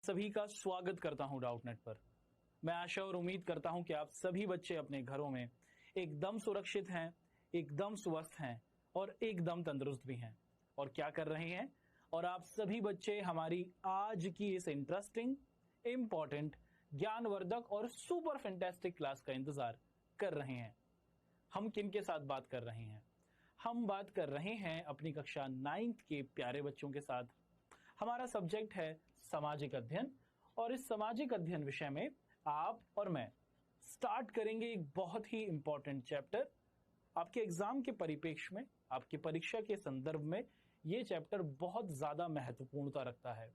सभी का स्वागत करता हूं डाउटनेट पर। मैं आशा और उम्मीद करता हूं कि आप सभी बच्चे अपने घरों में एकदम सुरक्षित हैं, एकदम स्वस्थ हैं और एकदम तंदुरुस्त भी हैं। और क्या कर रहे हैं? और आप सभी बच्चे हमारी आज की इस इंटरेस्टिंग, इंपॉर्टेंट, ज्ञानवर्धक और सुपर फैंटास्टिक क्लास का इंतजार कर रहे हैं। हम किन के साथ बात कर रहे हैं? हम बात कर रहे हैं अपनी कक्षा 9th के प्यारे बच्चों के साथ। हमारा सब्जेक्ट है सामाजिक अध्ययन और इस सामाजिक अध्ययन विषय में आप और मैं स्टार्ट करेंगे एक बहुत ही इंपॉर्टेंट चैप्टर। आपके एग्जाम के परिप्रेक्ष्य में, आपकी परीक्षा के संदर्भ में ये चैप्टर बहुत ज्यादा महत्वपूर्णता रखता है।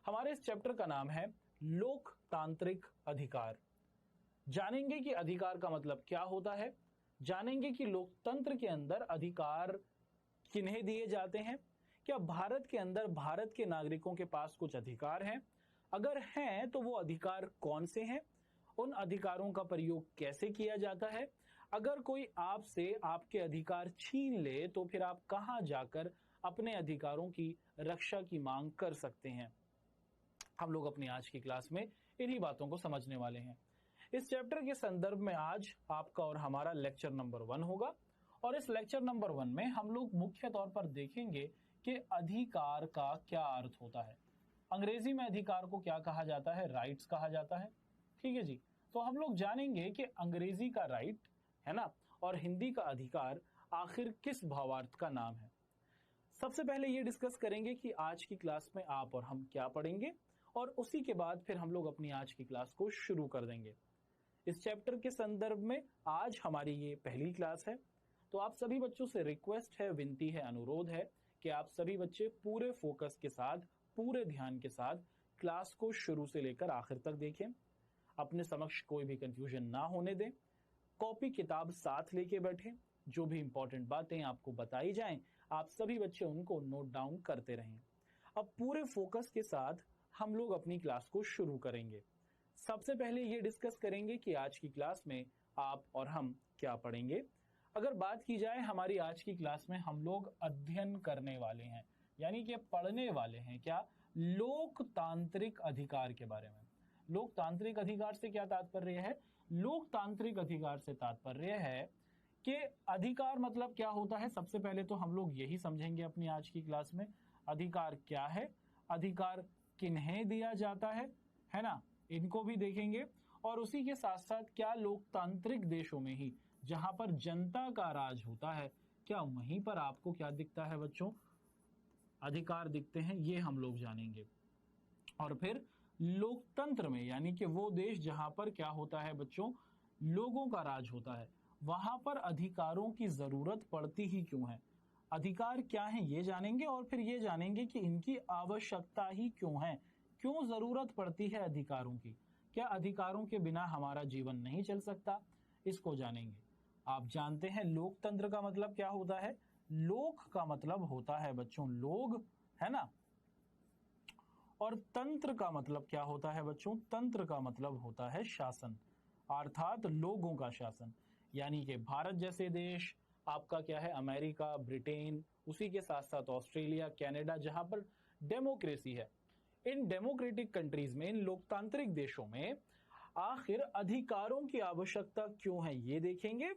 हमारे इस चैप्टर का नाम है लोकतांत्रिक अधिकार। जानेंगे कि अधिकार का मतलब क्या होता है, जानेंगे कि लोकतंत्र के अंदर अधिकार किन्हें दिए जाते हैं, क्या भारत के अंदर भारत के नागरिकों के पास कुछ अधिकार हैं, अगर हैं तो वो अधिकार कौन से हैं, उन अधिकारों का प्रयोग कैसे किया जाता है, अगर कोई आपसे आपके अधिकार छीन ले तो फिर आप कहां जाकर अपने अधिकारों की रक्षा की मांग कर सकते हैं। हम लोग अपनी आज की क्लास में इन्हीं बातों को समझने वाले हैं। इस चैप्टर के संदर्भ में आज आपका और हमारा लेक्चर नंबर 1 होगा और इस लेक्चर नंबर 1 में हम लोग मुख्य तौर पर देखेंगे कि अधिकार का क्या अर्थ होता है। अंग्रेजी में अधिकार को क्या कहा जाता है? राइट्स कहा जाता है। ठीक है जी, तो हम लोग जानेंगे कि अंग्रेजी का राइट है ना और हिंदी का अधिकार आखिर किस भावार्थ का नाम है। सबसे पहले ये डिस्कस करेंगे कि आज की क्लास में आप और हम क्या पढ़ेंगे और उसी के बाद फिर हम लोग अपनी आज की क्लास को शुरू कर देंगे। इस चैप्टर के संदर्भ में आज हमारी ये पहली क्लास है, तो आप सभी बच्चों से रिक्वेस्ट है, विनती है, अनुरोध है कि आप सभी बच्चे पूरे फोकस के साथ, पूरे ध्यान के साथ क्लास को शुरू से लेकर आखिर तक देखें। अपने समक्ष कोई भी कंफ्यूजन ना होने दें। कॉपी किताब साथ लेके बैठें। जो भी इंपॉर्टेंट बातें आपको बताई जाएं, आप सभी बच्चे उनको नोट डाउन करते रहें। अब पूरे फोकस के साथ हम लोग अपनी क्लास को शुरू करेंगे। सबसे पहले ये डिस्कस करेंगे कि आज की क्लास में आप और हम क्या पढ़ेंगे। अगर बात की जाए हमारी आज की क्लास में हम लोग अध्ययन करने वाले हैं, यानी कि पढ़ने वाले हैं क्या? लोकतांत्रिक अधिकार के बारे में। लोकतांत्रिक अधिकार से क्या तात्पर्य है? लोकतांत्रिक अधिकार से तात्पर्य है कि अधिकार मतलब क्या होता है। सबसे पहले तो हम लोग यही समझेंगे अपनी आज की क्लास में, अधिकार क्या है, अधिकार किन्हें दिया जाता है ना, इनको भी देखेंगे। और उसी के साथ साथ क्या लोकतांत्रिक देशों में ही जहां पर जनता का राज होता है, क्या वहीं पर आपको क्या दिखता है बच्चों? अधिकार दिखते हैं, ये हम लोग जानेंगे। और फिर लोकतंत्र में, यानी कि वो देश जहां पर क्या होता है बच्चों, लोगों का राज होता है, वहां पर अधिकारों की जरूरत पड़ती ही क्यों है, अधिकार क्या है ये जानेंगे। और फिर ये जानेंगे कि इनकी आवश्यकता ही क्यों है, क्यों जरूरत पड़ती है अधिकारों की, क्या अधिकारों के बिना हमारा जीवन नहीं चल सकता, इसको जानेंगे। आप जानते हैं लोकतंत्र का मतलब क्या होता है? लोक का मतलब होता है बच्चों लोग, है ना। और तंत्र का मतलब क्या होता है बच्चों? तंत्र का मतलब होता है शासन, अर्थात लोगों का शासन। यानी कि भारत जैसे देश, आपका क्या है अमेरिका, ब्रिटेन, उसी के साथ साथ ऑस्ट्रेलिया, कनाडा, जहां पर डेमोक्रेसी है, इन डेमोक्रेटिक कंट्रीज में, इन लोकतांत्रिक देशों में आखिर अधिकारों की आवश्यकता क्यों है ये देखेंगे।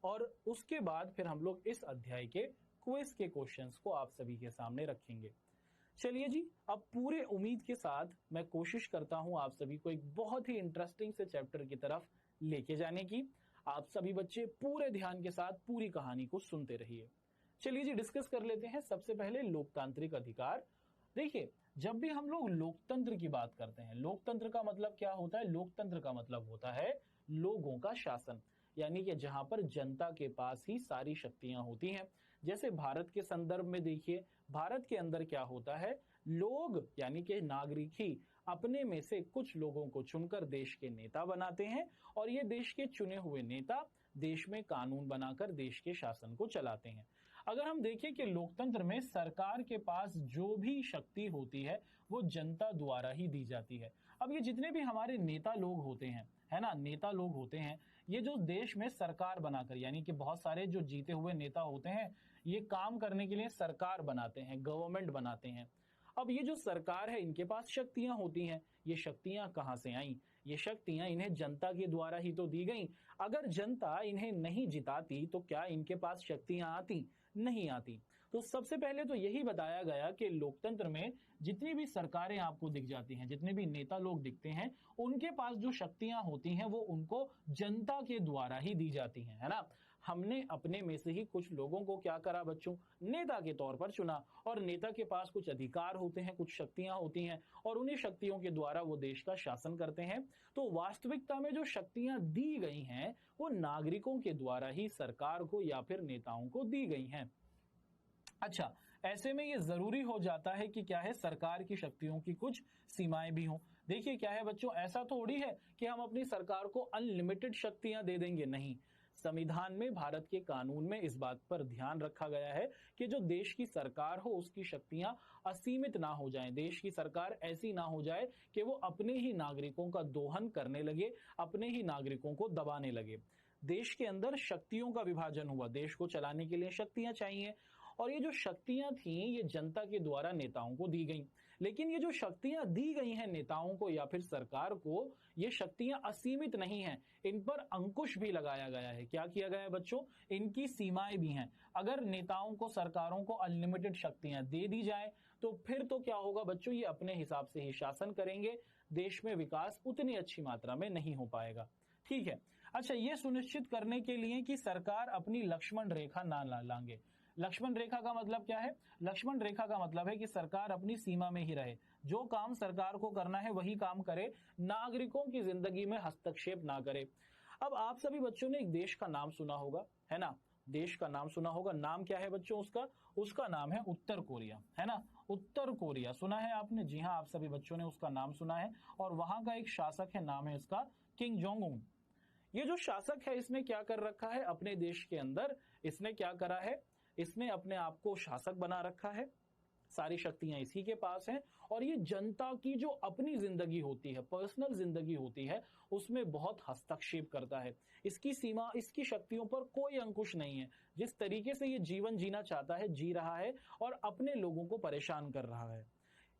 और उसके बाद फिर हम लोग इस अध्याय के क्विज के क्वेश्चंस को आप सभी के सामने रखेंगे। चलिए जी, अब पूरे उम्मीद के साथ मैं कोशिश करता हूं आप सभी को एक बहुत ही इंटरेस्टिंग से चैप्टर की तरफ लेके जाने की। आप सभी बच्चे पूरे ध्यान के साथ पूरी कहानी को सुनते रहिए। चलिए जी, डिस्कस कर लेते हैं सबसे पहले लोकतांत्रिक अधिकार। देखिए, जब भी हम लोग लोकतंत्र की बात करते हैं, लोकतंत्र का मतलब क्या होता है? लोकतंत्र का मतलब होता है लोगों का शासन, यानी कि जहां पर जनता के पास ही सारी शक्तियां होती हैं। जैसे भारत के संदर्भ में देखिए, भारत के अंदर क्या होता है, लोग यानी कि नागरिक ही अपने में से कुछ लोगों को चुनकर देश के नेता बनाते हैं और ये देश के चुने हुए नेता देश में कानून बनाकर देश के शासन को चलाते हैं। अगर हम देखें कि लोकतंत्र में सरकार के पास जो भी शक्ति होती है वो जनता द्वारा ही दी जाती है। अब ये जितने भी हमारे नेता लोग होते हैं, है ना, नेता लोग होते हैं, ये जो देश में सरकार बनाकर, यानी कि बहुत सारे जो जीते हुए नेता होते हैं, ये काम करने के लिए सरकार बनाते हैं, गवर्नमेंट बनाते हैं। अब ये जो सरकार है इनके पास शक्तियां होती हैं, ये शक्तियां कहां से आई? ये शक्तियां इन्हें जनता के द्वारा ही तो दी गई। अगर जनता इन्हें नहीं जिताती तो क्या इनके पास शक्तियां आती? नहीं आती। तो सबसे पहले तो यही बताया गया कि लोकतंत्र में जितनी भी सरकारें आपको दिख जाती हैं, जितने भी नेता लोग दिखते हैं, उनके पास जो शक्तियां होती हैं वो उनको जनता के द्वारा ही दी जाती हैं, है ना। हमने अपने में से ही कुछ लोगों को क्या करा बच्चों? नेता के तौर पर चुना, और नेता के पास कुछ अधिकार होते हैं, कुछ शक्तियां होती हैं, और उन्हीं शक्तियों के द्वारा वो देश का शासन करते हैं। तो वास्तविकता में जो शक्तियां दी गई हैं वो नागरिकों के द्वारा ही सरकार को या फिर नेताओं को दी गई हैं। अच्छा, ऐसे में ये जरूरी हो जाता है कि क्या है, सरकार की शक्तियों की कुछ सीमाएं भी हों। देखिए क्या है बच्चों, ऐसा थोड़ी है कि हम अपनी सरकार को अनलिमिटेड शक्तियां दे देंगे, नहीं। संविधान में, भारत के कानून में इस बात पर ध्यान रखा गया है कि जो देश की सरकार हो उसकी शक्तियां असीमित ना हो जाएं। देश की सरकार ऐसी ना हो जाए कि वो अपने ही नागरिकों का दोहन करने लगे, अपने ही नागरिकों को दबाने लगे। देश के अंदर शक्तियों का विभाजन हुआ, देश को चलाने के लिए शक्तियां चाहिए, और ये जो शक्तियां थी ये जनता के द्वारा नेताओं को दी गई। लेकिन ये जो शक्तियां दी गई हैं नेताओं को या फिर सरकार को, ये शक्तियां असीमित नहीं हैं, इन पर अंकुश भी लगाया गया है। क्या किया गया है बच्चों? इनकी सीमाएं भी हैं। अगर नेताओं को, सरकारों को अनलिमिटेड शक्तियां दे दी जाए तो फिर तो क्या होगा बच्चों, ये अपने हिसाब से ही शासन करेंगे, देश में विकास उतनी अच्छी मात्रा में नहीं हो पाएगा। ठीक है। अच्छा, ये सुनिश्चित करने के लिए कि सरकार अपनी लक्ष्मण रेखा ना लांघे। लक्ष्मण रेखा का मतलब क्या है? लक्ष्मण रेखा का मतलब है कि सरकार अपनी सीमा में ही रहे, जो काम सरकार को करना है वही काम करे, नागरिकों की जिंदगी में हस्तक्षेप ना करे। अब आप सभी बच्चों ने एक देश का नाम सुना होगा, है ना। देश का नाम सुना होगा, नाम क्या है बच्चों उसका? उसका नाम है उत्तर कोरिया, है ना। उत्तर कोरिया सुना है आपने? जी हाँ, आप सभी बच्चों ने उसका नाम सुना है, और वहां का एक शासक है, नाम है इसका किम जोंग उन। ये जो शासक है इसने क्या कर रखा है अपने देश के अंदर? इसने क्या करा है? इसने अपने आप को शासक बना रखा है, सारी शक्तियां इसी के पास हैं, और ये जनता की जो अपनी जिंदगी होती है, पर्सनल जिंदगी होती है, उसमें बहुत हस्तक्षेप करता है। इसकी सीमा, इसकी शक्तियों पर कोई अंकुश नहीं है। जिस तरीके से ये जीवन जीना चाहता है जी रहा है, और अपने लोगों को परेशान कर रहा है।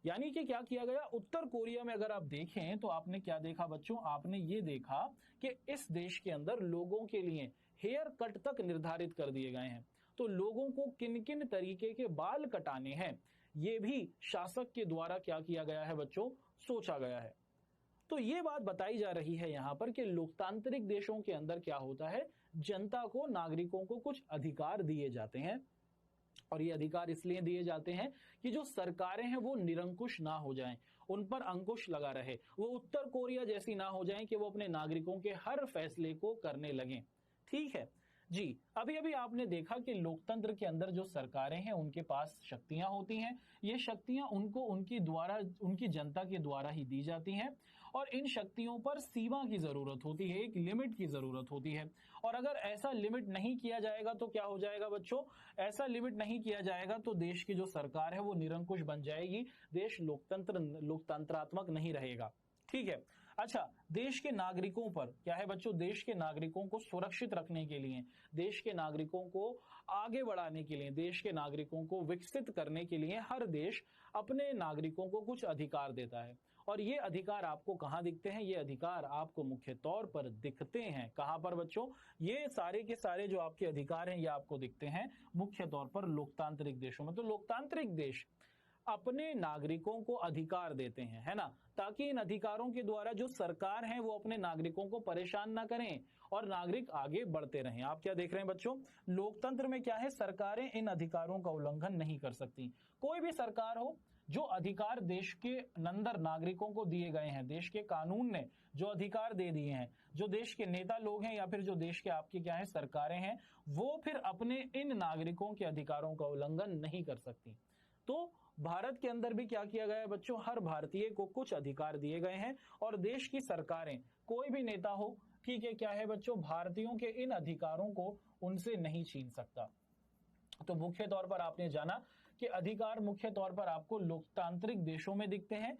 यानी कि क्या किया गया उत्तर कोरिया में? अगर आप देखें तो आपने क्या देखा बच्चों? आपने ये देखा कि इस देश के अंदर लोगों के लिए हेयर कट तक निर्धारित कर दिए गए हैं। तो लोगों को किन किन तरीके के बाल कटाने हैं, ये भी शासक के द्वारा क्या किया गया है बच्चों? सोचा गया है। तो ये बात बताई जा रही है यहाँ पर कि लोकतांत्रिक देशों के अंदर क्या होता है, जनता को, नागरिकों को कुछ अधिकार दिए जाते हैं, और ये अधिकार इसलिए दिए जाते हैं कि जो सरकारें हैं वो निरंकुश ना हो जाएं, उन पर अंकुश लगा रहे, वो उत्तर कोरिया जैसी ना हो जाएं कि वो अपने नागरिकों के हर फैसले को करने लगें। ठीक है जी। अभी अभी आपने देखा कि लोकतंत्र के अंदर जो सरकारें हैं उनके पास शक्तियां होती हैं, ये शक्तियां उनको उनकी जनता के द्वारा ही दी जाती हैं, और इन शक्तियों पर सीमा की जरूरत होती है, एक लिमिट की जरूरत होती है। और अगर ऐसा लिमिट नहीं किया जाएगा तो क्या हो जाएगा बच्चों? ऐसा लिमिट नहीं किया जाएगा तो देश की जो सरकार है वो निरंकुश बन जाएगी, देश लोकतंत्रात्मक नहीं रहेगा। ठीक है। अच्छा, देश के नागरिकों पर क्या है बच्चों? देश के नागरिकों को सुरक्षित रखने के लिए, देश के नागरिकों को आगे बढ़ाने के लिए, देश के नागरिकों को विकसित करने के लिए हर देश अपने नागरिकों को कुछ अधिकार देता है। और ये अधिकार आपको कहाँ दिखते हैं? ये अधिकार आपको मुख्य तौर पर दिखते हैं कहाँ पर बच्चों? ये सारे के सारे जो आपके अधिकार हैं ये आपको दिखते हैं मुख्य तौर पर लोकतांत्रिक देशों में। तो लोकतांत्रिक देश अपने नागरिकों को अधिकार देते हैं, है ना, ताकि इन अधिकारों के द्वारा जो सरकार है वो अपने नागरिकों को परेशान ना करें और नागरिक आगे बढ़ते रहें। आप क्या देख रहे हैं बच्चों? लोकतंत्र में क्या है, सरकारें इन अधिकारों का उल्लंघन नहीं कर सकती। कोई भी सरकार हो, जो अधिकार देश के अंदर नागरिकों को दिए गए हैं, देश के कानून ने जो अधिकार दे दिए हैं, जो देश के नेता लोग हैं या फिर जो देश के आपकी क्या है सरकारें हैं, वो फिर अपने इन नागरिकों के अधिकारों का उल्लंघन नहीं कर सकती। तो भारत के अंदर भी क्या किया गया है बच्चों? हर भारतीय को कुछ अधिकार दिए गए हैं, और देश की सरकारें, कोई भी नेता हो, ठीक है, क्या है बच्चों, भारतीयों के इन अधिकारों को उनसे नहीं छीन सकता। तो मुख्य तौर पर आपने जाना कि अधिकार मुख्य तौर पर आपको लोकतांत्रिक देशों में दिखते हैं।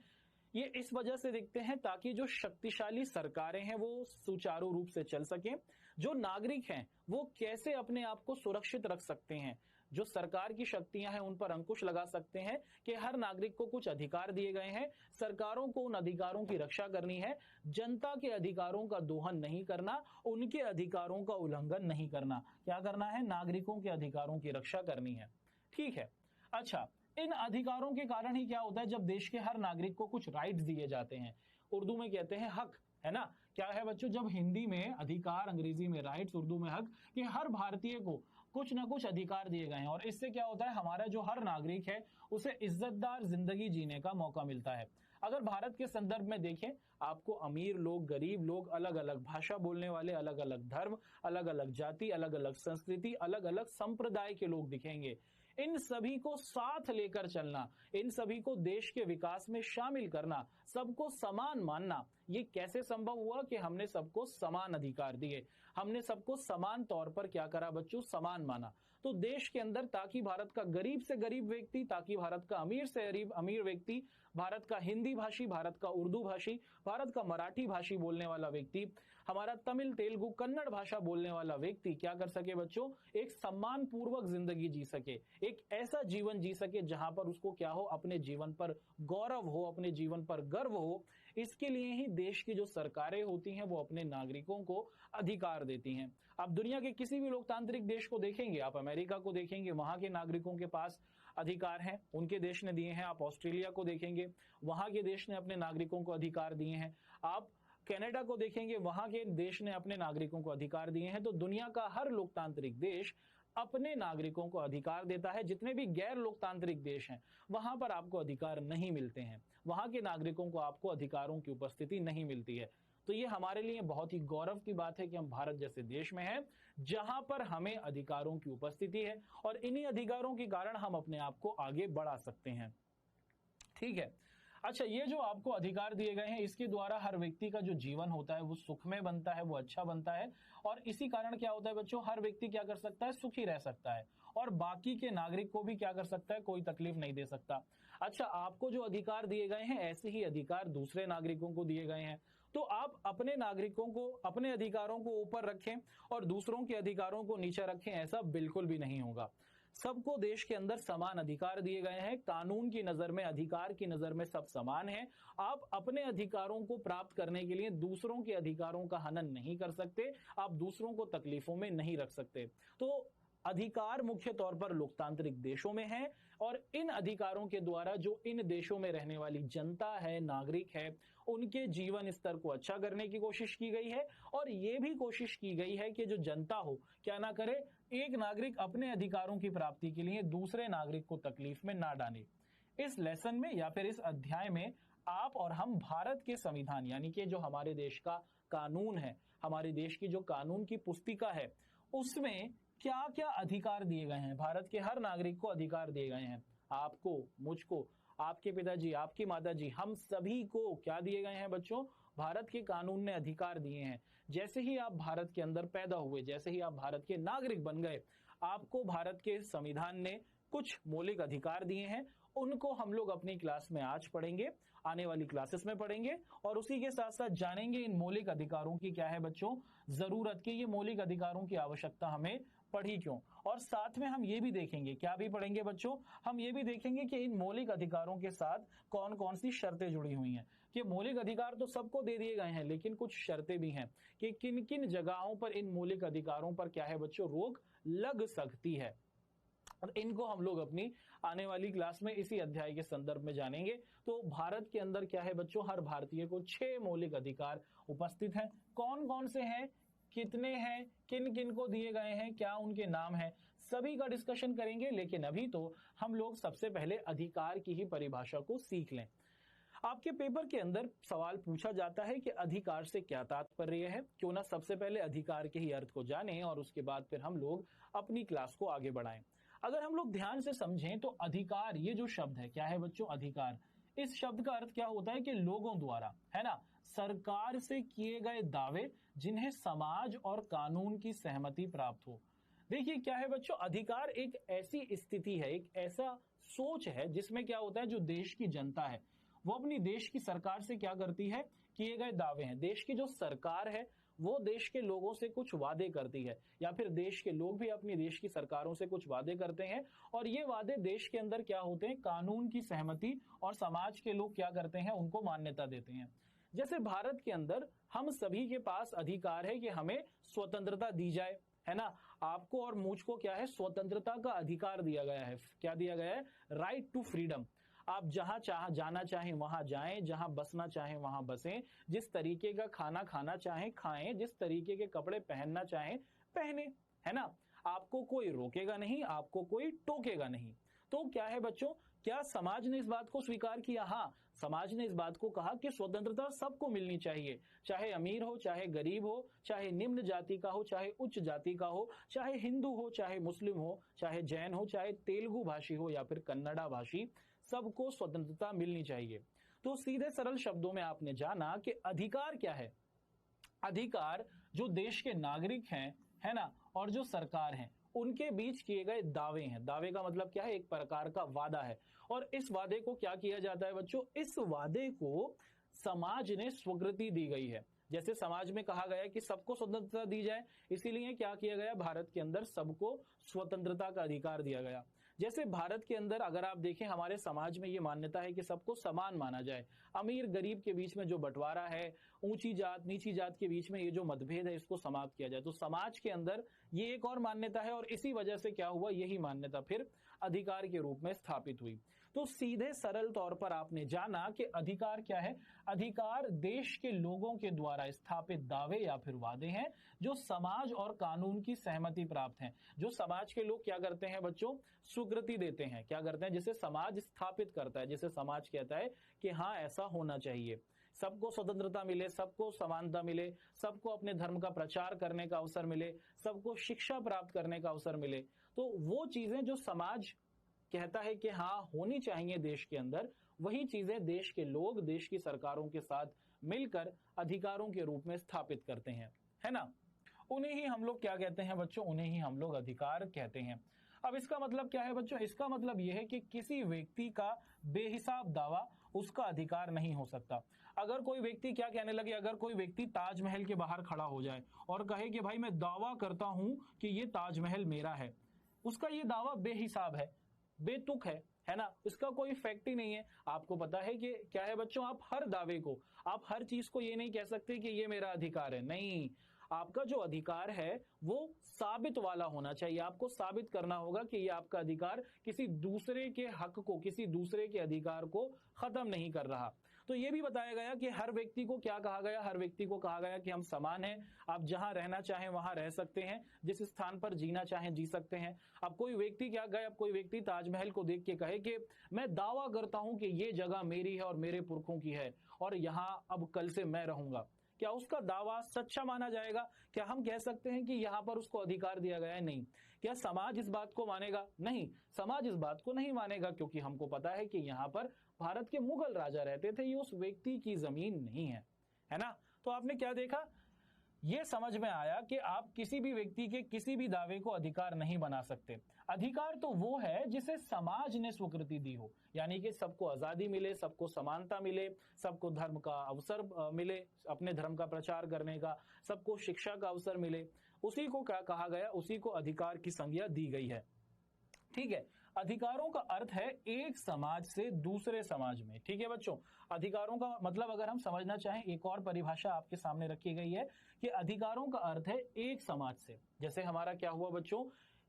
ये इस वजह से दिखते हैं ताकि जो शक्तिशाली सरकारें हैं वो सुचारू रूप से चल सकें, जो नागरिक हैं वो कैसे अपने आप को सुरक्षित रख सकते हैं, जो सरकार की शक्तियां हैं उन पर अंकुश लगा सकते हैं कि हर नागरिक को कुछ अधिकार दिए गए हैं, सरकारों को उन अधिकारों की रक्षा करनी है, जनता के अधिकारों का दोहन नहीं करना, उनके अधिकारों का उल्लंघन नहीं करना। क्या करना है? नागरिकों के अधिकारों की रक्षा करनी है। ठीक है। अच्छा, इन अधिकारों के कारण ही क्या होता है, जब देश के हर नागरिक को कुछ राइट्स दिए जाते हैं, उर्दू में कहते हैं हक, है ना? क्या है बच्चों? जब हिंदी में अधिकार, अंग्रेजी में राइट्स, उर्दू में हक, कि हर भारतीय को कुछ ना कुछ अधिकार दिए गए हैं और इससे क्या होता है, हमारा जो हर नागरिक है उसे इज्जतदार जिंदगी जीने का मौका मिलता है। अगर भारत के संदर्भ में देखें, आपको अमीर लोग, गरीब लोग, अलग अलग भाषा बोलने वाले, अलग अलग धर्म, अलग अलग जाति, अलग अलग संस्कृति, अलग अलग संप्रदाय के लोग दिखेंगे। इन सभी को साथ लेकर चलना, इन सभी को देश के विकास में शामिल करना, सबको समान मानना, ये कैसे संभव हुआ? कि हमने सबको समान अधिकार दिए, हमने सबको समान तौर पर क्या करा बच्चों? समान माना। तो देश के अंदर ताकि भारत का गरीब से गरीब व्यक्ति, ताकि भारत का अमीर से अमीर व्यक्ति, भारत का हिंदी भाषी, भारत का उर्दू भाषी, भारत का मराठी भाषी बोलने वाला व्यक्ति, हमारा तमिल, तेलुगु, कन्नड़ भाषा बोलने वाला व्यक्ति क्या कर सके बच्चों? एक सम्मान पूर्वक जिंदगी जी सके, एक ऐसा जीवन जी सके जहां पर उसको क्या हो? अपने जीवन पर गौरव हो, अपने जीवन पर गर्व हो। इसके लिए ही देश की जो सरकारें होती हैं वो अपने नागरिकों को अधिकार देती हैं। आप दुनिया के किसी भी लोकतांत्रिक देश को देखेंगे, आप अमेरिका को देखेंगे, वहां के नागरिकों के पास अधिकार हैं, उनके देश ने दिए हैं। आप ऑस्ट्रेलिया को देखेंगे, वहां के देश ने अपने नागरिकों को अधिकार दिए हैं। आप कनाडा को देखेंगे, वहां के देश ने अपने नागरिकों को अधिकार दिए हैं। तो दुनिया का हर लोकतांत्रिक देश अपने नागरिकों को अधिकार देता है। जितने भी गैर लोकतांत्रिक देश हैं वहां पर आपको अधिकार नहीं मिलते हैं, वहां के नागरिकों को आपको अधिकारों की उपस्थिति नहीं मिलती है। तो ये हमारे लिए बहुत ही गौरव की बात है कि हम भारत जैसे देश में हैं जहां पर हमें अधिकारों की उपस्थिति है और इन्हीं अधिकारों के कारण हम अपने आप को आगे बढ़ा सकते हैं। ठीक है। अच्छा, ये जो आपको अधिकार दिए गए हैं इसके द्वारा हर व्यक्ति का जो जीवन होता है वो सुखमय बनता है, वो अच्छा बनता है और इसी कारण क्या होता है बच्चों? हर व्यक्ति क्या कर सकता है? सुखी रह सकता है और बाकी के नागरिक को भी क्या कर सकता है? कोई तकलीफ नहीं दे सकता। अच्छा, आपको जो अधिकार दिए गए हैं ऐसे ही अधिकार दूसरे नागरिकों को दिए गए हैं, तो आप अपने नागरिकों को, अपने अधिकारों को ऊपर रखें और दूसरों के अधिकारों को नीचे रखें, ऐसा बिल्कुल भी नहीं होगा। सबको देश के अंदर समान अधिकार दिए गए हैं। कानून की नजर में, अधिकार की नजर में सब समान हैं। आप अपने अधिकारों को प्राप्त करने के लिए दूसरों के अधिकारों का हनन नहीं कर सकते, आप दूसरों को तकलीफों में नहीं रख सकते। तो अधिकार मुख्य तौर पर लोकतांत्रिक देशों में है और इन अधिकारों के द्वारा जो इन देशों में रहने वाली जनता है, नागरिक है, उनके जीवन स्तर को अच्छा करने की कोशिश की गई है और ये भी कोशिश की गई है कि जो जनता हो क्या ना करे, एक नागरिक अपने अधिकारों की प्राप्ति के लिए दूसरे नागरिक को तकलीफ में ना डाले। इस लेसन में या फिर इस अध्याय में आप और हम भारत के संविधान यानी कि जो हमारे देश का कानून है, हमारे देश की जो कानून की पुस्तिका है, उसमें क्या क्या अधिकार दिए गए हैं। भारत के हर नागरिक को अधिकार दिए गए हैं। आपको, मुझको, आपके पिताजी, आपकी माताजी, हम सभी को क्या दिए गए हैं बच्चों? भारत के कानून ने अधिकार दिए हैं। जैसे ही आप भारत के अंदर पैदा हुए, जैसे ही आप भारत के नागरिक बन गए, आपको भारत के संविधान ने कुछ मौलिक अधिकार दिए हैं। उनको हम लोग अपनी क्लास में आज पढ़ेंगे, आने वाली क्लासेस में पढ़ेंगे और उसी के साथ साथ जानेंगे इन मौलिक अधिकारों की क्या है बच्चों जरूरत, की ये मौलिक अधिकारों की आवश्यकता हमें पढ़ी क्यों। और साथ में हम ये भी देखेंगे, क्या भी पढ़ेंगे बच्चों? हम ये भी देखेंगे कि इन मौलिक अधिकारों के साथ कौन कौन सी शर्तें जुड़ी हुई हैं। कि मौलिक अधिकार तो सबको दे दिए गए हैं लेकिन कुछ शर्तें भी हैं कि किन किन जगहों पर इन मौलिक अधिकारों पर क्या है बच्चों रोक लग सकती है। और इनको हम लोग अपनी आने वाली क्लास में इसी अध्याय के संदर्भ में जानेंगे। तो भारत के अंदर क्या है बच्चों, हर भारतीय को 6 मौलिक अधिकार उपस्थित हैं। कौन कौन से हैं, कितने हैं, किन किन को दिए गए हैं, क्या उनके नाम हैं, सभी का डिस्कशन करेंगे। लेकिन अभी तो हम लोग सबसे पहले अधिकार की ही परिभाषा को सीख लें। आपके पेपर के अंदर सवाल पूछा जाता है कि अधिकार से क्या तात्पर्य है। क्यों ना सबसे पहले अधिकार के ही अर्थ को जानें और उसके बाद फिर हम लोग अपनी क्लास को आगे बढ़ाएं। अगर हम लोग ध्यान से समझें तो अधिकार, ये जो शब्द है, क्या है बच्चों? अधिकार। इस शब्द का अर्थ क्या होता है कि लोगों द्वारा, है ना, सरकार से किए गए दावे जिन्हें समाज और कानून की सहमति प्राप्त हो। देखिए क्या है बच्चों, अधिकार एक ऐसी स्थिति है, एक ऐसा सोच है जिसमें क्या होता है, जो देश की जनता है वो अपनी देश की सरकार से क्या करती है, किए गए दावे हैं। देश की जो सरकार है वो देश के लोगों से कुछ वादे करती है, या फिर देश के लोग भी अपनी देश की सरकारों से कुछ वादे करते हैं, और ये वादे देश के अंदर क्या होते हैं, कानून की सहमति, और समाज के लोग क्या करते हैं, उनको मान्यता देते हैं। जैसे भारत के अंदर हम सभी के पास अधिकार है कि हमें स्वतंत्रता दी जाए, है ना। आपको और मुझको क्या है, स्वतंत्रता का अधिकार दिया गया है। क्या दिया गया है? Right to freedom. आप जहां जाना चाहें वहां जाएं, जहां बसना चाहें वहां बसें, जिस तरीके का खाना खाना चाहें खाएं, जिस तरीके के कपड़े पहनना चाहें पहने, है ना। आपको कोई रोकेगा नहीं, आपको कोई टोकेगा नहीं। तो क्या है बच्चों, क्या समाज ने इस बात को स्वीकार किया? हाँ, समाज ने इस बात को कहा कि स्वतंत्रता सबको मिलनी चाहिए, चाहे अमीर हो, चाहे गरीब हो, चाहे निम्न जाति का हो, चाहे उच्च जाति का हो, चाहे हिंदू हो, चाहे मुस्लिम हो, चाहे जैन हो, चाहे तेलुगु भाषी हो या फिर कन्नड़ा भाषी, सबको स्वतंत्रता मिलनी चाहिए। तो सीधे सरल शब्दों में आपने जाना कि अधिकार क्या है। अधिकार जो देश के नागरिक हैं, है ना, और जो सरकार है, उनके बीच किए गए दावे हैं। दावे का मतलब क्या है? एक प्रकार का वादा है। और इस वादे को क्या किया जाता है बच्चों? इस वादे को समाज ने स्वीकृति दी गई है। जैसे समाज में कहा गया कि सबको स्वतंत्रता दी जाए, इसीलिए क्या किया गया, भारत के अंदर सबको स्वतंत्रता का अधिकार दिया गया। जैसे भारत के अंदर अगर आप देखें, हमारे समाज में ये मान्यता है कि सबको समान माना जाए। अमीर गरीब के बीच में जो बंटवारा है, ऊंची जात नीची जात के बीच में ये जो मतभेद है, इसको समाप्त किया जाए। तो समाज के अंदर ये एक और मान्यता है, और इसी वजह से क्या हुआ, यही मान्यता फिर अधिकार के रूप में स्थापित हुई। तो सीधे सरल तौर पर आपने जाना कि अधिकार क्या है। अधिकार देश के लोगों के द्वारा स्थापित दावे या फिर वादे हैं, जो समाज और कानून की सहमति प्राप्त हैं। जो समाज के लोग क्या करते हैं बच्चों, स्वीकृति देते हैं। क्या करते हैं? जिसे समाज स्थापित करता है, जिसे समाज कहता है कि हाँ ऐसा होना चाहिए, सबको स्वतंत्रता मिले, सबको समानता मिले, सबको अपने धर्म का प्रचार करने का अवसर मिले, सबको शिक्षा प्राप्त करने का अवसर मिले। तो वो चीजें जो समाज कहता है कि हाँ होनी चाहिए देश के अंदर, वही चीजें देश के लोग देश की सरकारों के साथ मिलकर अधिकारों के रूप में स्थापित करते हैं, है ना। उन्हें ही हम लोग क्या कहते हैं बच्चों? उन्हें ही हम लोग अधिकार कहते हैं। अब इसका मतलब क्या है बच्चों? इसका मतलब यह है कि किसी व्यक्ति का बेहिसाब दावा उसका अधिकार नहीं हो सकता। अगर कोई व्यक्ति क्या कहने लगे, अगर कोई व्यक्ति ताजमहल के बाहर खड़ा हो जाए और कहे कि भाई मैं दावा करता हूं कि ये ताजमहल मेरा है, उसका ये दावा बेहिसाब है, बेतुक है ना, इसका कोई फैक्ट ही नहीं है। आपको पता है कि क्या है बच्चों, आप हर दावे को, आप हर चीज को ये नहीं कह सकते कि ये मेरा अधिकार है। नहीं, आपका जो अधिकार है वो साबित वाला होना चाहिए। आपको साबित करना होगा कि ये आपका अधिकार किसी दूसरे के हक को, किसी दूसरे के अधिकार को खत्म नहीं कर रहा। तो ये भी बताया गया कि हर व्यक्ति को क्या कहा गया, हर व्यक्ति को कहा गया कि हम समान हैं, आप जहां रहना चाहें वहां रह सकते हैं, जिस स्थान पर जीना चाहें जी सकते हैं। अब कोई व्यक्ति क्या गए, अब कोई व्यक्ति ताजमहल को देख के कहे कि मैं दावा करता हूं कि ये जगह मेरी है और मेरे पुरखों की है और यहां अब कल से मैं रहूंगा, क्या उसका दावा सच्चा माना जाएगा? क्या हम कह सकते हैं कि यहां पर उसको अधिकार दिया गया है? नहीं। क्या समाज इस बात को मानेगा? नहीं, समाज इस बात को नहीं मानेगा, क्योंकि हमको पता है कि यहां पर भारत के मुगल राजा रहते थे, ये उस व्यक्ति की जमीन नहीं है ना। तो आपने क्या देखा, ये समझ में आया कि आप किसी भी व्यक्ति के किसी भी दावे को अधिकार नहीं बना सकते। अधिकार तो वो है जिसे समाज ने स्वीकृति दी हो, यानी कि सबको आजादी मिले, सबको समानता मिले, सबको धर्म का अवसर मिले, अपने धर्म का प्रचार करने का, सबको शिक्षा का अवसर मिले, उसी को क्या कहा गया, उसी को अधिकार की संज्ञा दी गई है। ठीक है, अधिकारों का अर्थ है एक समाज से दूसरे समाज में। ठीक है बच्चों, अधिकारों का मतलब अगर हम समझना चाहें, एक और परिभाषा आपके सामने रखी गई है कि अधिकारों का अर्थ है एक समाज से। जैसे हमारा क्या हुआ बच्चों,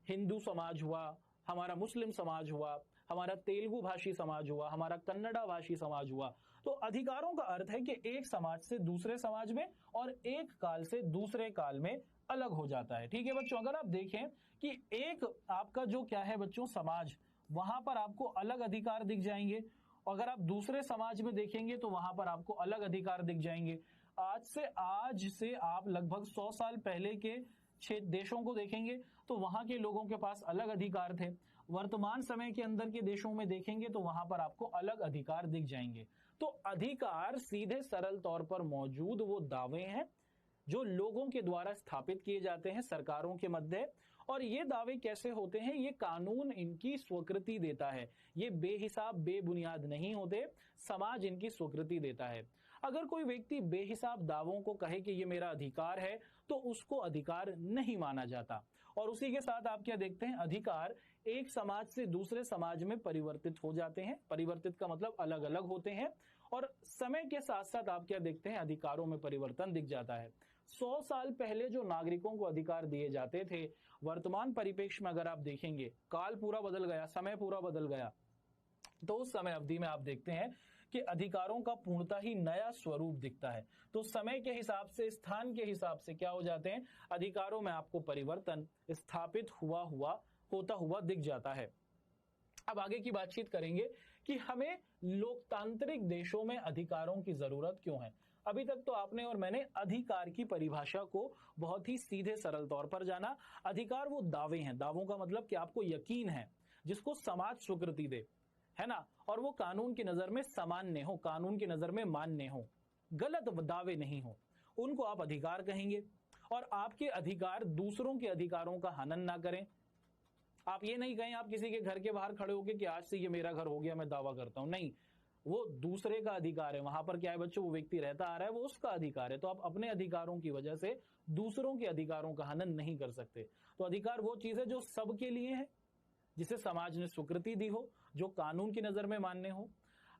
हिंदू समाज हुआ, हमारा मुस्लिम समाज हुआ, हमारा तेलुगु भाषी समाज हुआ, हमारा कन्नड़ा भाषी समाज हुआ। तो अधिकारों का अर्थ है कि एक समाज से दूसरे समाज में और एक काल से दूसरे काल में अलग हो जाता है। ठीक है बच्चों, अगर आप देखें कि एक आपका जो क्या है बच्चों समाज, वहां पर आपको अलग अधिकार दिख जाएंगे, और अगर आप दूसरे समाज में देखेंगे तो वहां पर आपको अलग अधिकार दिख जाएंगे। आज से आप लगभग 100 साल पहले के 6 देशों को देखेंगे तो वहां के लोगों के पास अलग अधिकार थे। वर्तमान समय के अंदर के देशों में देखेंगे तो वहां पर आपको अलग अधिकार दिख जाएंगे। तो अधिकार सीधे सरल तौर पर मौजूद वो दावे हैं जो लोगों के द्वारा स्थापित किए जाते हैं सरकारों के मध्य। और ये दावे कैसे होते हैं, ये कानून इनकी स्वीकृति देता है, ये बेहिसाब बेबुनियाद नहीं होते, समाज इनकी स्वीकृति देता है। अगर कोई व्यक्ति बेहिसाब दावों को कहे कि ये मेरा अधिकार है, तो उसको अधिकार नहीं माना जाता। और उसी के साथ आप क्या देखते हैं, अधिकार एक समाज से दूसरे समाज में परिवर्तित हो जाते हैं। परिवर्तित का मतलब अलग अलग होते हैं, और समय के साथ साथ आप क्या देखते हैं, अधिकारों में परिवर्तन दिख जाता है। 100 साल पहले जो नागरिकों को अधिकार दिए जाते थे, वर्तमान परिप्रेक्ष्य में अगर आप देखेंगे, काल पूरा बदल गया, समय पूरा बदल गया। तो उस समय अवधि में आप देखते हैं कि अधिकारों का पूर्णतः ही नया स्वरूप दिखता है। तो समय के हिसाब से, स्थान के हिसाब से क्या हो जाते हैं, अधिकारों में आपको परिवर्तन स्थापित होता हुआ दिख जाता है। अब आगे की बातचीत करेंगे कि हमें लोकतांत्रिक देशों में अधिकारों की जरूरत क्यों है। अभी तक तो आपने और मैंने अधिकार की परिभाषा को बहुत ही सीधे सरल तौर पर जाना। अधिकार वो दावे हैं, दावों का मतलब कि आपको यकीन है, जिसको समाज स्वीकृति दे, है ना, और वो कानून की नजर में सामान्य हो, कानून की नजर में मान्य हो, गलत दावे नहीं हो, उनको आप अधिकार कहेंगे। और आपके अधिकार दूसरों के अधिकारों का हनन ना करें। आप ये नहीं कहें, आप किसी के घर के बाहर खड़े होकर कि आज से ये मेरा घर हो गया, मैं दावा करता हूं, नहीं, वो दूसरे का अधिकार है। वहां पर क्या है बच्चों, वो व्यक्ति रहता आ रहा है, वो उसका अधिकार है। तो आप अपने अधिकारों की वजह से दूसरों के अधिकारों का हनन नहीं कर सकते। तो अधिकार वो चीज है जो सबके लिए है, जिसे समाज ने स्वीकृति दी हो, जो कानून की नजर में मान्य हो।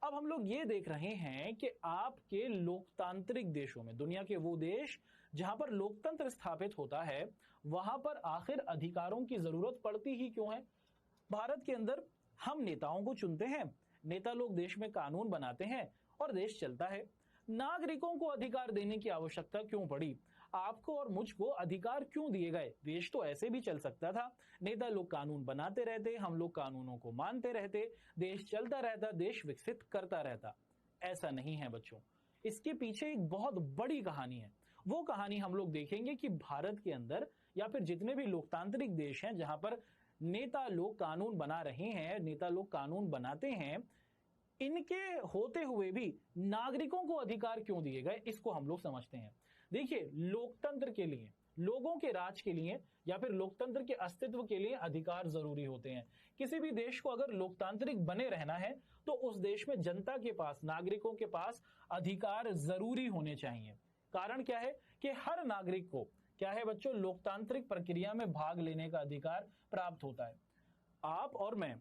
अब हम लोग ये देख रहे हैं कि आपके लोकतांत्रिक देशों में, दुनिया के वो देश जहां पर लोकतंत्र स्थापित होता है, वहां पर आखिर अधिकारों की जरूरत पड़ती ही क्यों है। भारत के अंदर हम नेताओं को चुनते हैं, नेता लोग देश में कानून बनाते हैं और देश चलता है। नागरिकों को अधिकार देने की आवश्यकता क्यों पड़ी, आपको और मुझको अधिकार क्यों दिए गए। देश तो ऐसे भी चल सकता था, नेता लोग कानून बनाते रहते, हम लोग कानूनों को मानते रहते, देश चलता रहता, देश विकसित करता रहता। ऐसा नहीं है बच्चों, इसके पीछे एक बहुत बड़ी कहानी है। वो कहानी हम लोग देखेंगे कि भारत के अंदर या फिर जितने भी लोकतांत्रिक देश हैं जहां पर नेता लोग कानून बना रहे हैं, नेता लोग कानून बनाते हैं, इनके होते हुए भी नागरिकों को अधिकार क्यों दिए गए, इसको हम लोग समझते हैं। देखिए, लोकतंत्र के लिए, लोगों के राज के लिए या फिर लोकतंत्र के अस्तित्व के लिए अधिकार जरूरी होते हैं। किसी भी देश को अगर लोकतांत्रिक बने रहना है तो उस देश में जनता के पास, नागरिकों के पास अधिकार जरूरी होने चाहिए। कारण क्या है कि हर नागरिक को क्या है बच्चों, लोकतांत्रिक प्रक्रिया में भाग लेने का अधिकार प्राप्त होता है। आप और मैं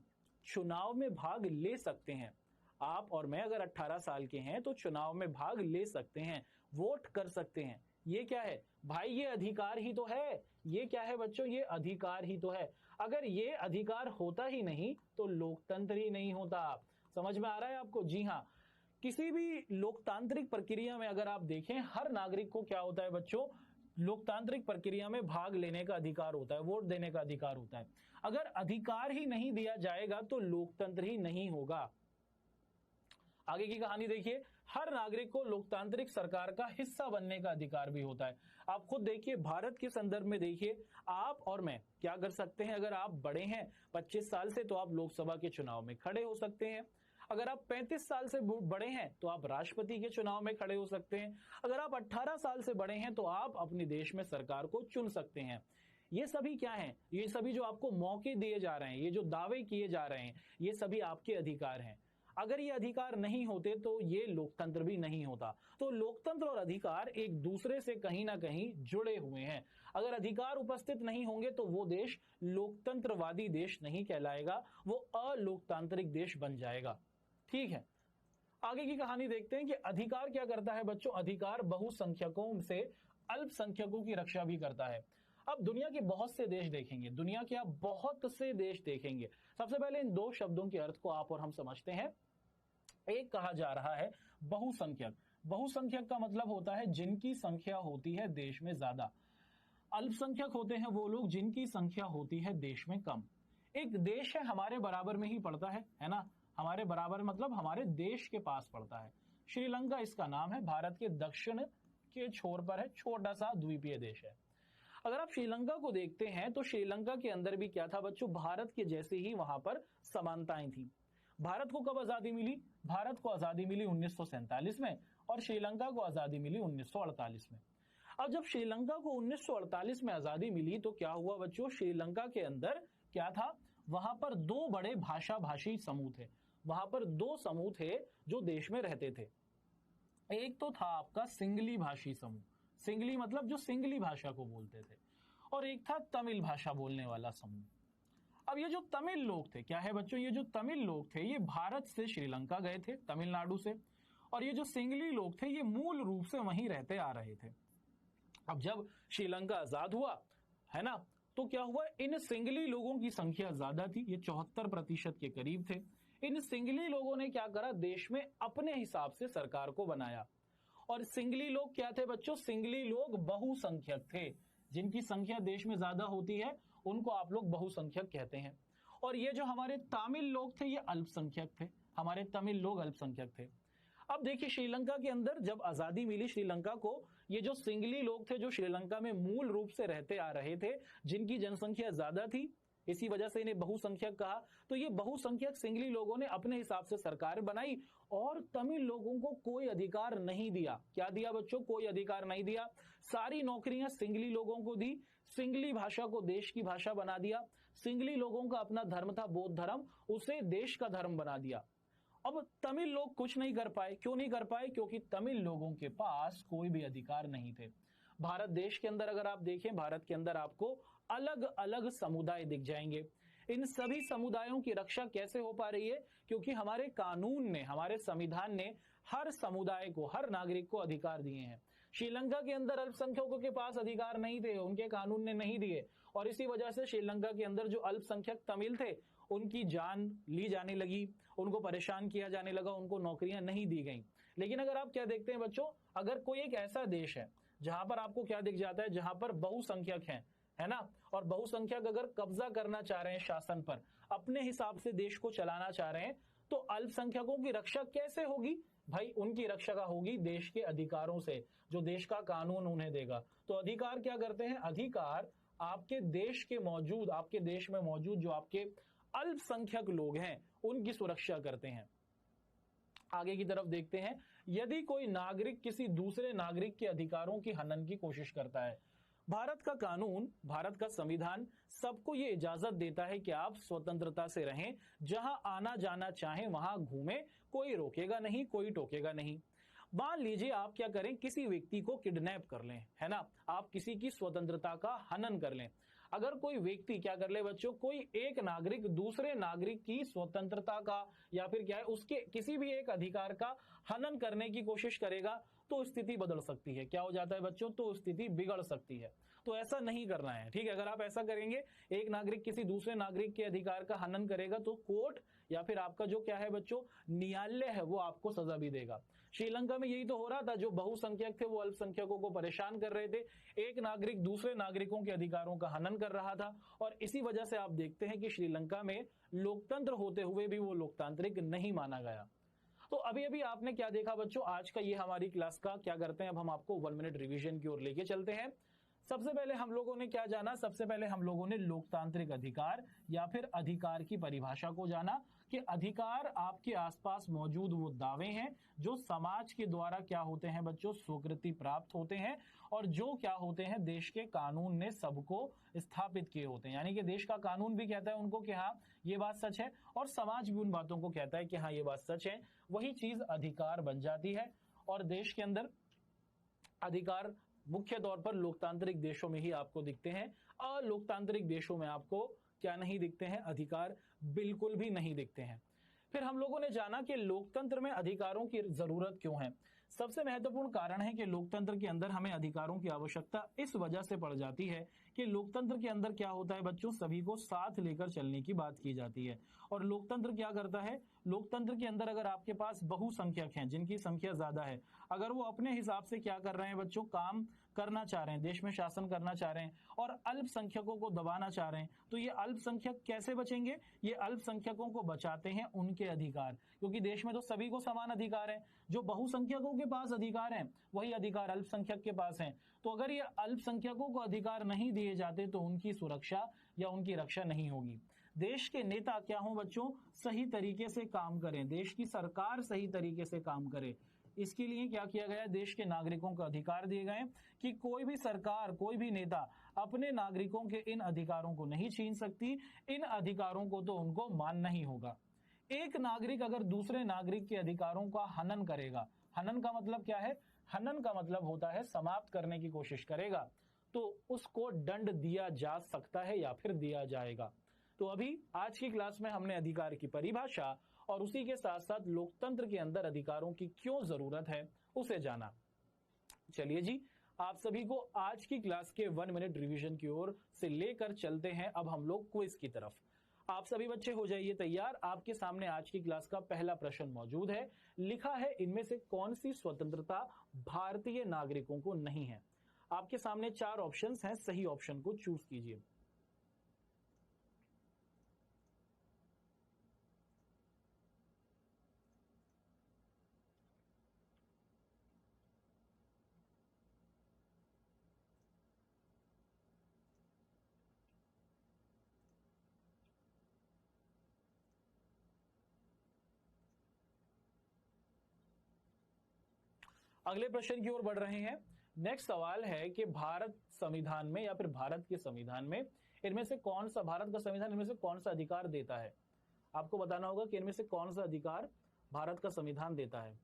चुनाव में भाग ले सकते हैं। आप और मैं अगर 18 साल के हैं तो चुनाव में भाग ले सकते हैं, वोट कर सकते हैं। ये क्या है भाई, ये अधिकार ही तो है। ये क्या है बच्चों, ये अधिकार ही तो है। अगर ये अधिकार होता ही नहीं तो लोकतंत्र ही नहीं होता। समझ में आ रहा है आपको? जी हाँ, किसी भी लोकतांत्रिक प्रक्रिया में अगर आप देखें, हर नागरिक को क्या होता है बच्चों, लोकतांत्रिक प्रक्रिया में भाग लेने का अधिकार होता है, वोट देने का अधिकार होता है। अगर अधिकार ही नहीं दिया जाएगा तो लोकतंत्र ही नहीं होगा। आगे की कहानी देखिए, हर नागरिक को लोकतांत्रिक सरकार का हिस्सा बनने का अधिकार भी होता है। आप खुद देखिए, भारत के संदर्भ में देखिए, आप और मैं क्या कर सकते हैं। अगर आप बड़े हैं 25 साल से तो आप लोकसभा के चुनाव में खड़े हो सकते हैं। अगर आप 35 साल से बड़े हैं तो आप राष्ट्रपति के चुनाव में खड़े हो सकते हैं। अगर आप 18 साल से बड़े हैं तो आप अपने देश में सरकार को चुन सकते हैं। ये सभी क्या हैं, ये सभी जो आपको मौके दिए जा रहे हैं, ये जो दावे किए जा रहे हैं, ये सभी आपके अधिकार हैं। अगर ये अधिकार नहीं होते तो ये लोकतंत्र भी नहीं होता। तो लोकतंत्र और अधिकार एक दूसरे से कहीं ना कहीं जुड़े हुए हैं। अगर अधिकार उपस्थित नहीं होंगे तो वो देश लोकतंत्रवादी देश नहीं कहलाएगा, वो अलोकतांत्रिक देश बन जाएगा। ठीक है, आगे की कहानी देखते हैं कि अधिकार क्या करता है बच्चों। अधिकार बहुसंख्यकों से अल्पसंख्यकों की रक्षा भी करता है। अब दुनिया के बहुत से देश देखेंगे, दुनिया के आप बहुत से देश देखेंगे। सबसे पहले इन दो शब्दों के अर्थ को आप और हम समझते हैं। एक कहा जा रहा है बहुसंख्यक। बहुसंख्यक का मतलब होता है जिनकी संख्या होती है देश में ज्यादा। अल्पसंख्यक होते हैं वो लोग जिनकी संख्या होती है देश में कम। एक देश है हमारे बराबर में ही पड़ता है ना, हमारे बराबर मतलब हमारे देश के पास पड़ता है। श्रीलंका इसका नाम है, भारत के दक्षिण के छोर पर है, छोटा सा द्वीपीय देश है। अगर आप श्रीलंका को देखते हैं तो श्रीलंका के अंदर भी क्या था बच्चों, भारत के जैसे ही वहां पर समानताएं थी। भारत को कब आजादी मिली? भारत को आजादी मिली 1947 में और श्रीलंका को आजादी मिली 1948 में। अब जब श्रीलंका को 1948 में आजादी मिली तो क्या हुआ बच्चों, श्रीलंका के अंदर क्या था, वहां पर दो बड़े भाषा भाषी समूह थे। वहां पर दो समूह थे जो देश में रहते थे। एक तो था आपका सिंगली भाषी समूह, सिंगली मतलब जो सिंगली भाषा को बोलते थे, और एक था तमिल भाषा बोलने वाला समूह। अब ये जो तमिल लोग थे, क्या है बच्चों, ये जो तमिल लोग थे ये भारत से श्रीलंका गए थे, तमिलनाडु से, और ये जो सिंगली लोग थे ये मूल रूप से वहीं रहते आ रहे थे। अब जब श्रीलंका आजाद हुआ, है ना, तो क्या हुआ, इन सिंगली लोगों की संख्या ज्यादा थी, ये 74% के करीब थे। इन सिंगली लोगों ने क्या करा, देश में अपने हिसाब से सरकार को बनाया। और सिंगली लोग क्या थे बच्चों, सिंगली लोग बहुसंख्यक थे, जिनकी संख्या देश में ज्यादा होती है उनको आप लोग बहुसंख्यक कहते हैं। और ये जो हमारे तमिल लोग थे ये अल्पसंख्यक थे, हमारे तमिल लोग अल्पसंख्यक थे। अब देखिए श्रीलंका के अंदर जब आजादी मिली श्रीलंका को, ये जो सिंगली लोग थे जो श्रीलंका में मूल रूप से रहते आ रहे थे, जिनकी जनसंख्या ज्यादा थी, इसी वजह से इन्हें बहुसंख्यक कहा, तो ये बहुसंख्यक सिंगली लोगों ने अपने हिसाब से सरकार बनाई और तमिल लोगों को कोई अधिकार नहीं दिया। क्या दिया बच्चों, कोई अधिकार नहीं दिया। सारी नौकरियां सिंगली लोगों को दी, सिंगली भाषा को देश की भाषा बना दिया, सिंगली लोगों का अपना धर्म था बौद्ध धर्म, उसे देश का धर्म बना दिया। अब तमिल लोग कुछ नहीं कर पाए, क्यों नहीं कर पाए, क्योंकि तमिल लोगों के पास कोई भी अधिकार नहीं थे। भारत देश के अंदर अगर आप देखें, भारत के अंदर आपको अलग अलग समुदाय दिख जाएंगे। इन सभी समुदायों की रक्षा कैसे हो पा रही है, क्योंकि हमारे कानून ने, हमारे संविधान ने हर समुदाय को, हर नागरिक को अधिकार दिए हैं। श्रीलंका के अंदर अल्पसंख्यकों के पास अधिकार नहीं थे, उनके कानून ने नहीं दिए, और इसी वजह से श्रीलंका के अंदर जो अल्पसंख्यक तमिल थे उनकी जान ली जाने लगी, उनको परेशान किया जाने लगा, उनको नौकरियां नहीं दी गई। लेकिन अगर आप क्या देखते हैं बच्चों, अगर कोई एक ऐसा देश है जहां पर आपको क्या दिख जाता है, जहां पर बहुसंख्यक है ना, और बहुसंख्यक अगर कब्जा करना चाह रहे हैं शासन पर, अपने हिसाब से देश को चलाना चाह रहे हैं, तो अल्पसंख्यकों की रक्षा कैसे होगी भाई, उनकी रक्षा होगी देश के अधिकारों से, जो देश का कानून उन्हें देगा। तो अधिकार क्या करते हैं, अधिकार आपके देश के मौजूद, आपके देश में मौजूद जो आपके अल्पसंख्यक लोग हैं उनकी सुरक्षा करते हैं। आगे की तरफ देखते हैं, यदि कोई नागरिक किसी दूसरे नागरिक के अधिकारों की हनन की कोशिश करता है, भारत का कानून, भारत का संविधान सबको ये इजाजत देता है कि आप स्वतंत्रता से रहें, जहां आना जाना चाहें वहां घूमें, कोई रोकेगा नहीं, कोई टोकेगा नहीं। मान लीजिए आप क्या करें, किसी व्यक्ति को किडनैप कर लें, है ना, आप किसी की स्वतंत्रता का हनन कर लें। अगर कोई व्यक्ति क्या कर ले बच्चों, कोई एक नागरिक दूसरे नागरिक की स्वतंत्रता का या फिर क्या है उसके किसी भी एक अधिकार का हनन करने की कोशिश करेगा, तो स्थिति बदल सकती है। क्या हो जाता है बच्चों, तो स्थिति बिगड़ सकती है। तो ऐसा नहीं करना है, ठीक है। अगर आप ऐसा करेंगे, एक नागरिक किसी दूसरे नागरिक के अधिकार का हनन करेगा, तो कोर्ट या फिर आपका जो क्या है बच्चों न्यायालय है वो आपको सजा भी देगा। श्रीलंका में यही तो हो रहा था, जो बहुसंख्यक थे वो अल्पसंख्यकों को परेशान कर रहे थे, एक नागरिक दूसरे नागरिकों के अधिकारों का हनन कर रहा था, और इसी वजह से आप देखते हैं कि श्रीलंका में लोकतंत्र होते हुए भी वो लोकतांत्रिक नहीं माना गया। तो अभी अभी आपने क्या देखा बच्चों, आज का ये हमारी क्लास का क्या करते हैं, अब हम आपको 1 मिनट रिवीजन की ओर लेके चलते हैं। सबसे पहले हम लोगों ने क्या जाना, सबसे पहले हम लोगों ने लोकतांत्रिक अधिकार या फिर अधिकार की परिभाषा को जाना, कि अधिकार आपके आसपास मौजूद वो दावे हैं जो समाज के द्वारा क्या होते हैं बच्चों, स्वीकृति प्राप्त होते हैं, और जो क्या होते हैं देश के कानून ने सबको स्थापित किए होते हैं। यानी कि देश का कानून भी कहता है उनको कि हाँ ये बात सच है, और समाज भी उन बातों को कहता है कि हाँ ये बात सच है, वही चीज अधिकार बन जाती है। और देश के अंदर अधिकार मुख्य तौर पर लोकतांत्रिक देशों में ही आपको दिखते हैं, अलोकतांत्रिक देशों में आपको क्या नहीं दिखते हैं, अधिकार बिल्कुल भी नहीं दिखते हैं। फिर हम लोगों ने जाना कि लोकतंत्र में अधिकारों की जरूरत क्यों है। सबसे महत्वपूर्ण कारण है कि लोकतंत्र के अंदर हमें अधिकारों की आवश्यकता इस वजह से पड़ जाती है कि लोकतंत्र के अंदर क्या होता है बच्चों, सभी को साथ लेकर चलने की बात की जाती है। और लोकतंत्र क्या करता है, लोकतंत्र के अंदर अगर आपके पास बहुसंख्यक हैं जिनकी संख्या ज्यादा है, अगर वो अपने हिसाब से क्या कर रहे हैं बच्चों, काम करना चाह रहे हैं, देश में शासन करना चाह रहे हैं और अल्पसंख्यकों को दबाना चाह रहे हैं, तो ये अल्पसंख्यक कैसे बचेंगे, ये अल्पसंख्यकों को बचाते हैं उनके अधिकार, क्योंकि देश में तो सभी को समान अधिकार है। जो बहुसंख्यकों के पास अधिकार हैं वही अधिकार अल्पसंख्यक के पास हैं। तो अगर ये अल्पसंख्यकों को अधिकार नहीं दिए जाते तो उनकी सुरक्षा या उनकी रक्षा नहीं होगी। देश के नेता क्या हों बच्चों, सही तरीके से काम करें, देश की सरकार सही तरीके से काम करे। इसके लिए क्या किया गया, देश के नागरिकों को अधिकार दिए गए कि कोई भी सरकार, कोई भी नेता अपने नागरिकों के इन अधिकारों को नहीं छीन सकती, इन अधिकारों को तो उनको मानना ही होगा। एक नागरिक अगर दूसरे नागरिक के अधिकारों का हनन करेगा, हनन का मतलब क्या है? हनन का मतलब होता है समाप्त करने की कोशिश करेगा, तो उसको दंड दिया जा सकता है या फिर दिया जाएगा। तो अभी आज की क्लास में हमने अधिकार की परिभाषा और उसी के साथ साथ लोकतंत्र के अंदर अधिकारों की क्यों जरूरत है उसे जाना। चलिए जी, आप सभी को आज की क्लास के 1 मिनट रिवीजन की ओर से लेकर चलते हैं अब हम लोग क्विज की तरफ। आप सभी बच्चे हो जाइए तैयार। आपके सामने आज की क्लास का पहला प्रश्न मौजूद है। लिखा है, इनमें से कौन सी स्वतंत्रता भारतीय नागरिकों को नहीं है? आपके सामने 4 ऑप्शंस हैं, सही ऑप्शन को चूज कीजिए। अगले प्रश्न की ओर बढ़ रहे हैं। नेक्स्ट सवाल है कि भारत संविधान में या फिर भारत के संविधान में इनमें से कौन सा, भारत का संविधान इनमें से कौन सा अधिकार देता है? आपको बताना होगा कि इनमें से कौन सा अधिकार भारत का संविधान देता है।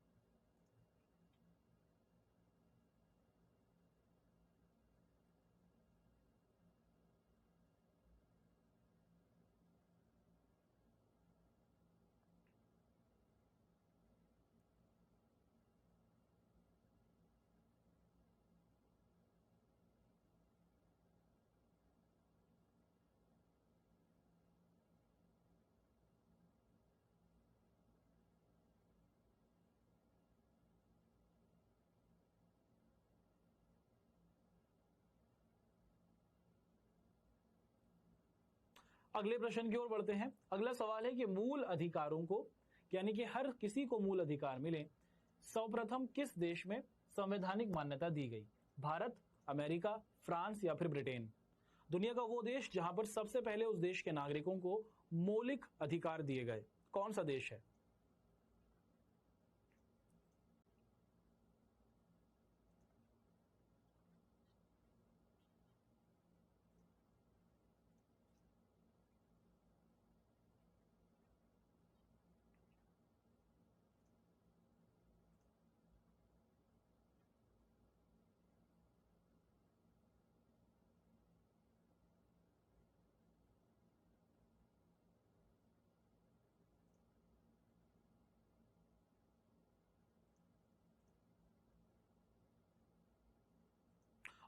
अगले प्रश्न की ओर बढ़ते हैं। अगला सवाल है कि मूल अधिकारों को, यानी कि हर किसी को मूल अधिकार मिले, सर्वप्रथम किस देश में संवैधानिक मान्यता दी गई? भारत, अमेरिका, फ्रांस या फिर ब्रिटेन? दुनिया का वो देश जहां पर सबसे पहले उस देश के नागरिकों को मौलिक अधिकार दिए गए, कौन सा देश है?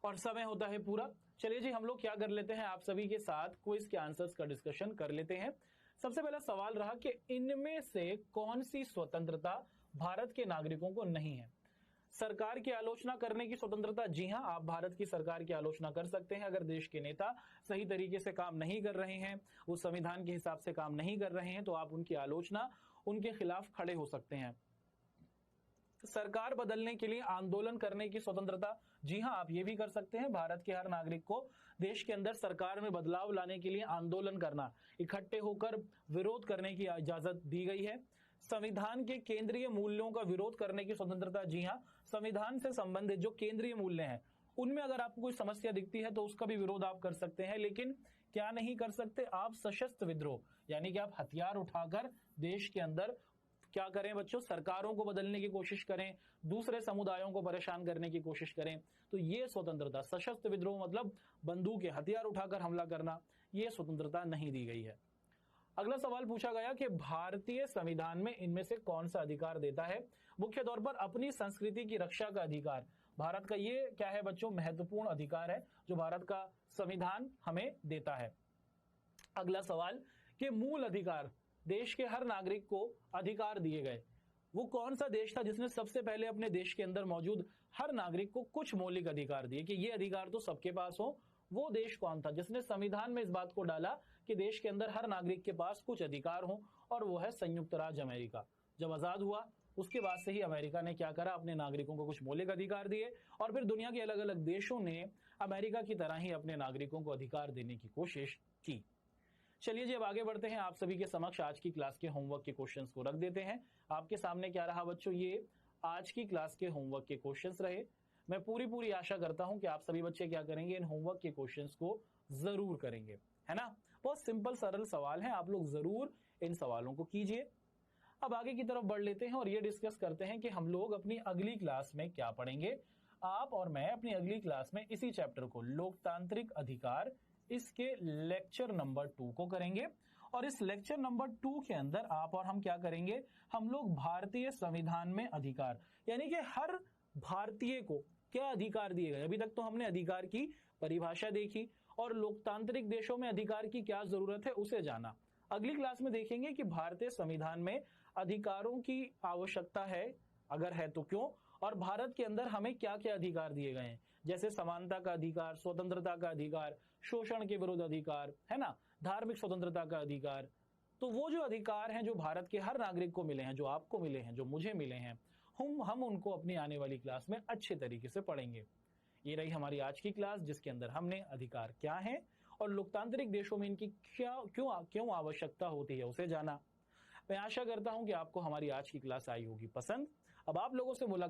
और समय होता है पूरा। चलिए जी, हम लोग क्या कर लेते हैं, आप सभी के साथ क्विज के आंसर्स का डिस्कशन कर लेते हैं। सबसे पहला सवाल रहा कि इनमें से कौन सी स्वतंत्रता भारत के नागरिकों को नहीं है? सरकार की आलोचना करने की स्वतंत्रता, जी हां, आप भारत की सरकार की आलोचना कर सकते हैं। अगर देश के नेता सही तरीके से काम नहीं कर रहे हैं, उस संविधान के हिसाब से काम नहीं कर रहे हैं, तो आप उनकी आलोचना, उनके खिलाफ खड़े हो सकते हैं। सरकार बदलने के लिए आंदोलन करने की स्वतंत्रता, जी हां, आप ये भी कर सकते हैं। भारत के हर नागरिक को देश के अंदर सरकार में बदलाव लाने के लिए आंदोलन करना, इकट्ठे होकर विरोध करने की इजाजत दी गई है। संविधान के केंद्रीय मूल्यों का विरोध करने की स्वतंत्रता, जी हां, संविधान से संबंधित जो केंद्रीय मूल्य हैं उनमें अगर आपको कोई समस्या दिखती है तो उसका भी विरोध आप कर सकते हैं। लेकिन क्या नहीं कर सकते आप? सशस्त्र विद्रोह, यानी कि आप हथियार उठाकर देश के अंदर क्या करें बच्चों, सरकारों को बदलने की कोशिश करें, दूसरे समुदायों को परेशान करने की कोशिश करें। तो ये स्वतंत्रता, सशस्त्र विद्रोह मतलब बंदूक के हथियार उठाकर हमला करना, ये स्वतंत्रता नहीं दी गई है। अगला सवाल पूछा गया कि भारतीय संविधान में इनमें से कौन सा अधिकार देता है? मुख्य तौर पर अपनी संस्कृति की रक्षा का अधिकार। भारत का ये क्या है बच्चों? महत्वपूर्ण अधिकार है जो भारत का संविधान हमें देता है। अगला सवाल कि मूल अधिकार, देश के हर नागरिक को अधिकार दिए गए, वो कौन सा देश था जिसने सबसे पहले अपने देश के अंदर मौजूद हर नागरिक को कुछ मौलिक अधिकार दिए कि ये अधिकार तो सबके पास हो? वो देश कौन था जिसने संविधान में इस बात को डाला कि देश के अंदर हर नागरिक के पास कुछ अधिकार हो? और वो है संयुक्त राज्य अमेरिका। जब आजाद हुआ उसके बाद से ही अमेरिका ने क्या करा, अपने नागरिकों को कुछ मौलिक अधिकार दिए और फिर दुनिया के अलग अलग देशों ने अमेरिका की तरह ही अपने नागरिकों को अधिकार देने की कोशिश की। चलिए जी, अब आगे बढ़ते हैं। आप सभी के समक्ष आज की क्लास के होमवर्क के क्वेश्चंस को रख देते हैं। आपके सामने क्या रहा बच्चों? ये आज की क्लास के होमवर्क के क्वेश्चंस रहे। मैं पूरी आशा करता हूं कि आप सभी बच्चे क्या करेंगे, इन होमवर्क के क्वेश्चंस को जरूर करेंगे, है ना? बहुत सिंपल सरल सवाल है, आप लोग जरूर इन सवालों को कीजिए। अब आगे की तरफ बढ़ लेते हैं और ये डिस्कस करते हैं कि हम लोग अपनी अगली क्लास में क्या पढ़ेंगे। आप और मैं अपनी अगली क्लास में इसी चैप्टर को, लोकतांत्रिक अधिकार, इसके लेक्चर नंबर 2 को करेंगे। और इस लेक्चर नंबर 2 के अंदर आप और हम क्या करेंगे, हम लोग भारतीय संविधान में अधिकार, यानी कि हर भारतीय को क्या अधिकार दिए गए। अभी तक तो हमने अधिकार की परिभाषा देखी और लोकतांत्रिक देशों में अधिकार की क्या जरूरत है उसे जाना। अगली क्लास में देखेंगे कि भारतीय संविधान में अधिकारों की आवश्यकता है, अगर है तो क्यों, और भारत के अंदर हमें क्या क्या अधिकार दिए गए हैं, जैसे समानता का अधिकार, स्वतंत्रता का अधिकार, शोषण के विरुद्ध अधिकार, है ना, धार्मिक स्वतंत्रता का अधिकार। तो वो जो अधिकार हैं जो भारत के हर नागरिक को मिले हैं, जो आपको मिले हैं, जो मुझे मिले हैं, हम उनको अपनी आने वाली क्लास में अच्छे तरीके से पढ़ेंगे। ये रही हमारी आज की क्लास, जिसके अंदर हमने अधिकार क्या है और लोकतांत्रिक देशों में इनकी क्यों आवश्यकता होती है उसे जाना। मैं आशा करता हूं कि आपको हमारी आज की क्लास आई होगी पसंद। अब आप लोगों से मुलाकात